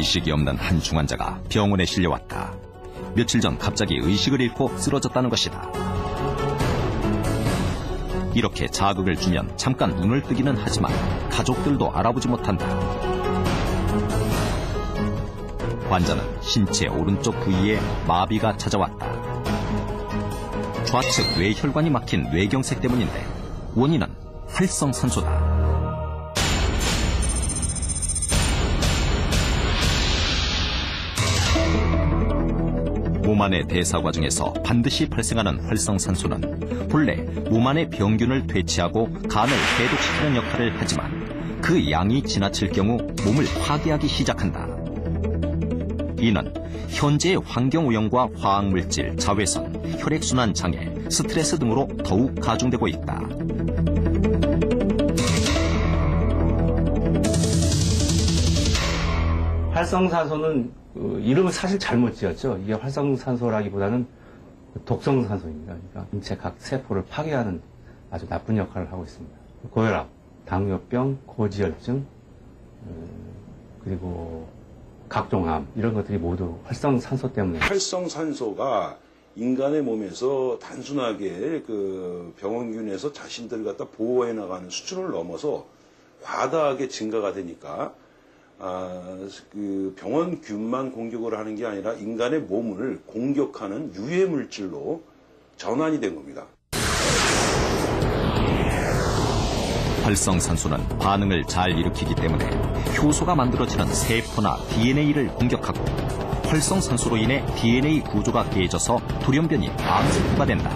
의식이 없는 한 중환자가 병원에 실려왔다. 며칠 전 갑자기 의식을 잃고 쓰러졌다는 것이다. 이렇게 자극을 주면 잠깐 눈을 뜨기는 하지만 가족들도 알아보지 못한다. 환자는 신체 오른쪽 부위에 마비가 찾아왔다. 좌측 뇌혈관이 막힌 뇌경색 때문인데 원인은 활성산소다. 몸 안의 대사 과정에서 반드시 발생하는 활성산소는 본래 몸 안의 병균을 퇴치하고 간을 해독시키는 역할을 하지만 그 양이 지나칠 경우 몸을 파괴하기 시작한다. 이는 현재의 환경오염과 화학물질, 자외선, 혈액순환 장애, 스트레스 등으로 더욱 가중되고 있다. 활성산소는 이름을 사실 잘못 지었죠. 이게 활성산소라기보다는 독성산소입니다. 그러니까 인체 각 세포를 파괴하는 아주 나쁜 역할을 하고 있습니다. 고혈압, 당뇨병, 고지혈증, 그리고 각종 암 이런 것들이 모두 활성산소 때문에. 활성산소가 인간의 몸에서 단순하게 그 병원균에서 자신들을 갖다 보호해 나가는 수준을 넘어서 과다하게 증가가 되니까 그 병원균만 공격을 하는 게 아니라 인간의 몸을 공격하는 유해 물질로 전환이 된 겁니다. 활성산소는 반응을 잘 일으키기 때문에 효소가 만들어지는 세포나 DNA를 공격하고 활성산소로 인해 DNA 구조가 깨져서 돌연변이 암세포가 된다.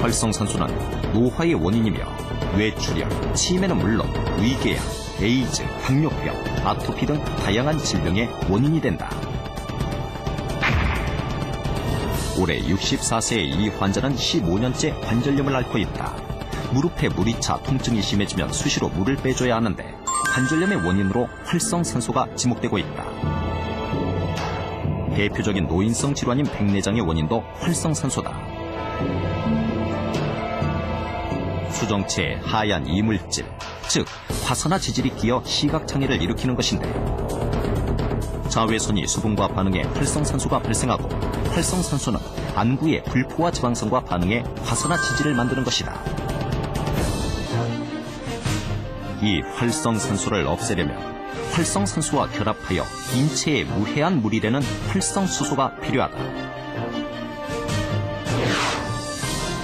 활성산소는 노화의 원인이며 뇌출혈, 치매는 물론 위궤양, 에이즈, 당뇨병, 아토피 등 다양한 질병의 원인이 된다. 올해 64세의 이 환자는 15년째 관절염을 앓고 있다. 무릎에 물이 차 통증이 심해지면 수시로 물을 빼줘야 하는데 관절염의 원인으로 활성산소가 지목되고 있다. 대표적인 노인성 질환인 백내장의 원인도 활성산소다. 수정체의 하얀 이물질, 즉 화산화 지질이 끼어 시각장애를 일으키는 것인데 자외선이 수분과 반응해 활성산소가 발생하고 활성산소는 안구의 불포화 지방선과 반응해 화산화 지질을 만드는 것이다. 이 활성산소를 없애려면 활성산소와 결합하여 인체에 무해한 물이 되는 활성수소가 필요하다.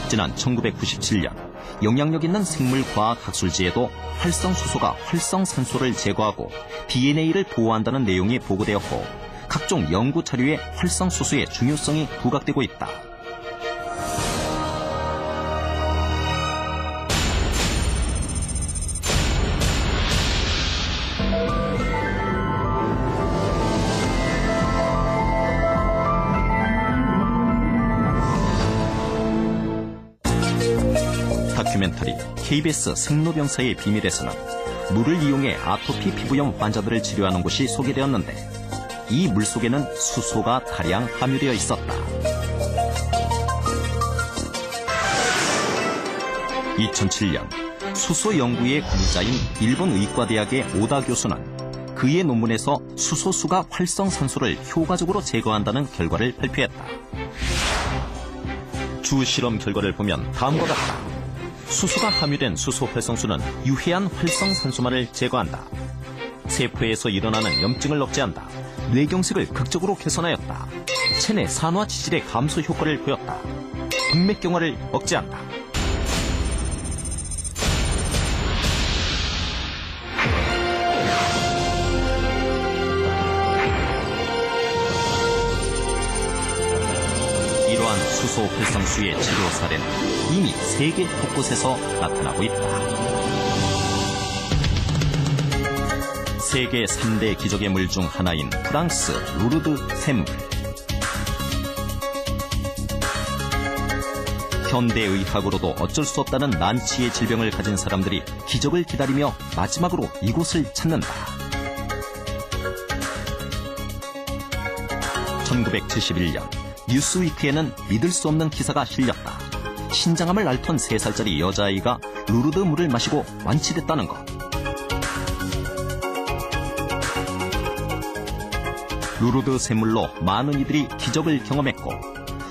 지난 1997년 영향력 있는 생물과학학술지에도 활성수소가 활성산소를 제거하고 DNA를 보호한다는 내용이 보고되었고 각종 연구 자료에 활성수소의 중요성이 부각되고 있다. 다큐멘터리 KBS 생로병사의 비밀에서는 물을 이용해 아토피 피부염 환자들을 치료하는 곳이 소개되었는데 이 물 속에는 수소가 다량 함유되어 있었다. 2007년 수소 연구의 공자인 일본 의과대학의 오다 교수는 그의 논문에서 수소수가 활성산소를 효과적으로 제거한다는 결과를 발표했다. 주 실험 결과를 보면 다음과 같다. 수소가 함유된 수소 활성수는 유해한 활성산소만을 제거한다. 세포에서 일어나는 염증을 억제한다. 뇌경색을 극적으로 개선하였다. 체내 산화 지질의 감소 효과를 보였다. 동맥경화를 억제한다. 이러한 수소 활성수의 치료 사례는 이미 세계 곳곳에서 나타나고 있다. 세계 3대 기적의 물 중 하나인 프랑스 루르드 샘물. 현대의학으로도 어쩔 수 없다는 난치의 질병을 가진 사람들이 기적을 기다리며 마지막으로 이곳을 찾는다. 1971년 뉴스위크에는 믿을 수 없는 기사가 실렸다. 신장암을 앓던 3살짜리 여자아이가 루르드 물을 마시고 완치됐다는 것. 루르드 샘물로 많은 이들이 기적을 경험했고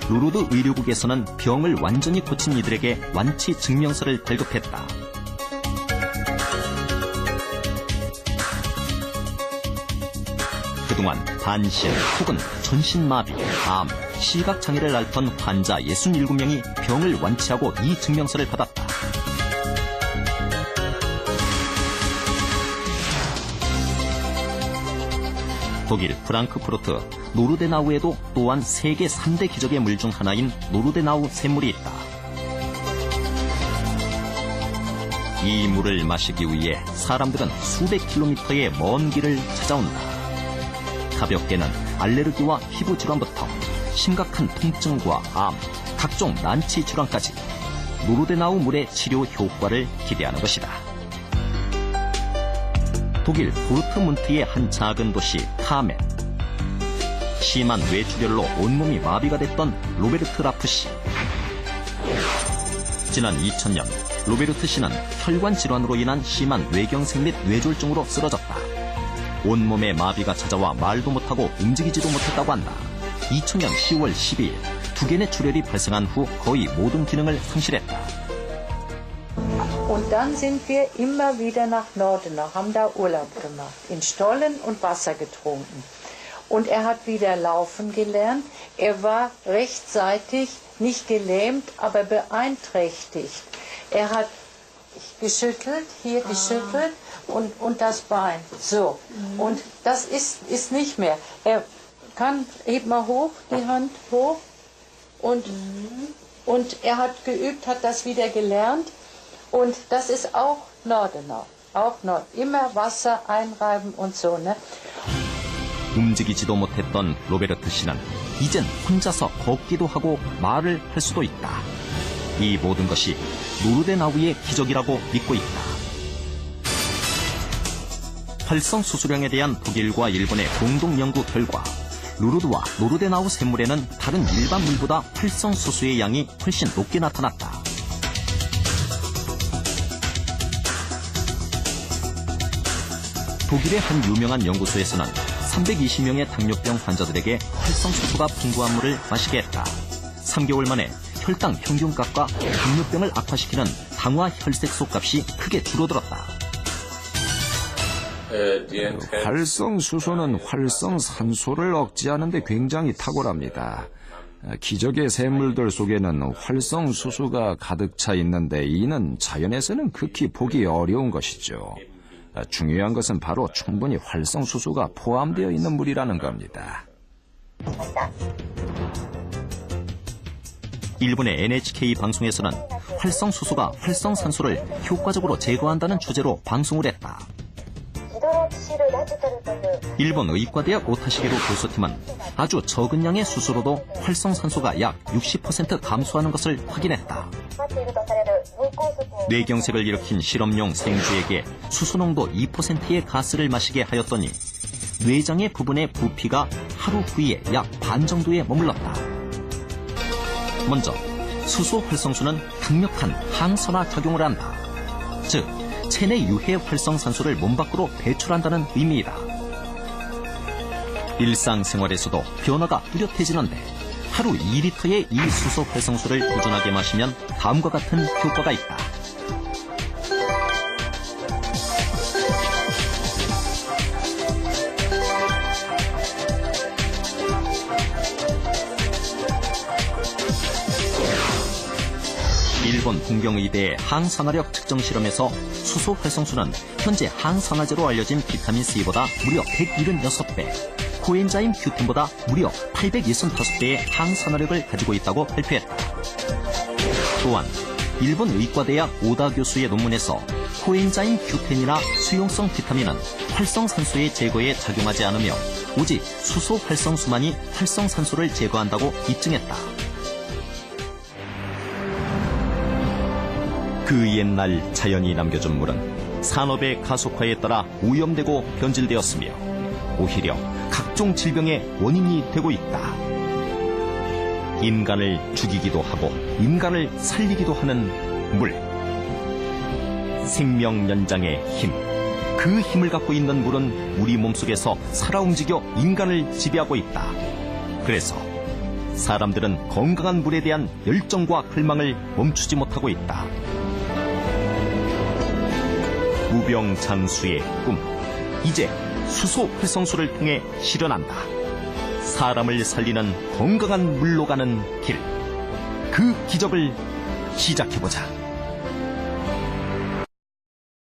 루르드 의료국에서는 병을 완전히 고친 이들에게 완치 증명서를 발급했다. 그동안 반신 혹은 전신마비, 암, 시각장애를 앓던 환자 67명이 병을 완치하고 이 증명서를 받았다. 독일 프랑크푸르트 노르데나우에도 또한 세계 3대 기적의 물 중 하나인 노르데나우 샘물이 있다. 이 물을 마시기 위해 사람들은 수백 킬로미터의 먼 길을 찾아온다. 가볍게는 알레르기와 피부 질환부터 심각한 통증과 암, 각종 난치 질환까지 노르데나우 물의 치료 효과를 기대하는 것이다. 독일 도르트문트의 한 작은 도시 카멘. 심한 뇌출혈로 온몸이 마비가 됐던 로베르트 라프 씨. 지난 2000년 로베르트 씨는 혈관 질환으로 인한 심한 뇌경색 및 뇌졸중으로 쓰러졌다. 온몸에 마비가 찾아와 말도 못하고 움직이지도 못했다고 한다. 2000년 10월 12일 두개 출혈이 발생한 후 거의 모든 기능을 상실했다. Und dann sind wir immer wieder nach Nordenau, haben da Urlaub gemacht, in Stollen und Wasser getrunken. Und er hat wieder laufen gelernt. Er war rechtzeitig nicht gelähmt, aber beeinträchtigt. Er hat geschüttelt, hier geschüttelt und das Bein. So. Und das ist nicht mehr. Er kann, heb mal hoch, die Hand hoch. Und er hat geübt, hat das wieder gelernt. Und das ist auch Nordenau. Auch immer Wasser einreiben und so, ne? 움직이지도 못했던 로베르트 씨는 이젠 혼자서 걷기도 하고 말을 할 수도 있다. 이 모든 것이 노르데나우의 기적이라고 믿고 있다. 활성 수술량에 대한 독일과 일본의 공동 연구 결과 루르드와 노르데나우 샘물에는 다른 일반 물보다 활성 수소의 양이 훨씬 높게 나타났다. 독일의 한 유명한 연구소에서는 320명의 당뇨병 환자들에게 활성수소가 풍부한 물을 마시게 했다. 3개월 만에 혈당 평균값과 당뇨병을 악화시키는 당화 혈색소 값이 크게 줄어들었다. 활성수소는 활성산소를 억제하는 데 굉장히 탁월합니다. 기적의 샘물들 속에는 활성수소가 가득 차 있는데 이는 자연에서는 극히 보기 어려운 것이죠. 중요한 것은 바로 충분히 활성수소가 포함되어 있는 물이라는 겁니다. 일본의 NHK 방송에서는 활성수소가 활성산소를 효과적으로 제거한다는 주제로 방송을 했다. 일본 의과대학 오타시게로 교수팀은 아주 적은 양의 수소로도 활성산소가 약 60% 감소하는 것을 확인했다. 뇌경색을 일으킨 실험용 생쥐에게 수소농도 2%의 가스를 마시게 하였더니 뇌장의 부분의 부피가 하루 후에 약 반 정도에 머물렀다. 먼저 수소 활성수는 강력한 항산화 작용을 한다. 즉 체내 유해 활성산소를 몸 밖으로 배출한다는 의미이다. 일상생활에서도 변화가 뚜렷해지는데 하루 2리터의 이 수소 활성수를 꾸준하게 마시면 다음과 같은 효과가 있다. 일본 동경의대의 항산화력 측정 실험에서 수소 활성수는 현재 항산화제로 알려진 비타민C보다 무려 176배, 코엔자임 Q10보다 무려 865배의 항산화력을 가지고 있다고 발표했다. 또한 일본 의과대학 오다 교수의 논문에서 코엔자임 Q10이나 수용성 비타민은 활성산소의 제거에 작용하지 않으며 오직 수소 활성수만이 활성산소를 제거한다고 입증했다. 그 옛날 자연이 남겨준 물은 산업의 가속화에 따라 오염되고 변질되었으며 오히려 각종 질병의 원인이 되고 있다. 인간을 죽이기도 하고 인간을 살리기도 하는 물. 생명 연장의 힘, 그 힘을 갖고 있는 물은 우리 몸속에서 살아 움직여 인간을 지배하고 있다. 그래서 사람들은 건강한 물에 대한 열정과 갈망을 멈추지 못하고 있다. 무병장수의 꿈, 이제 수소 활성수를 통해 실현한다. 사람을 살리는 건강한 물로 가는 길, 그 기적을 시작해보자.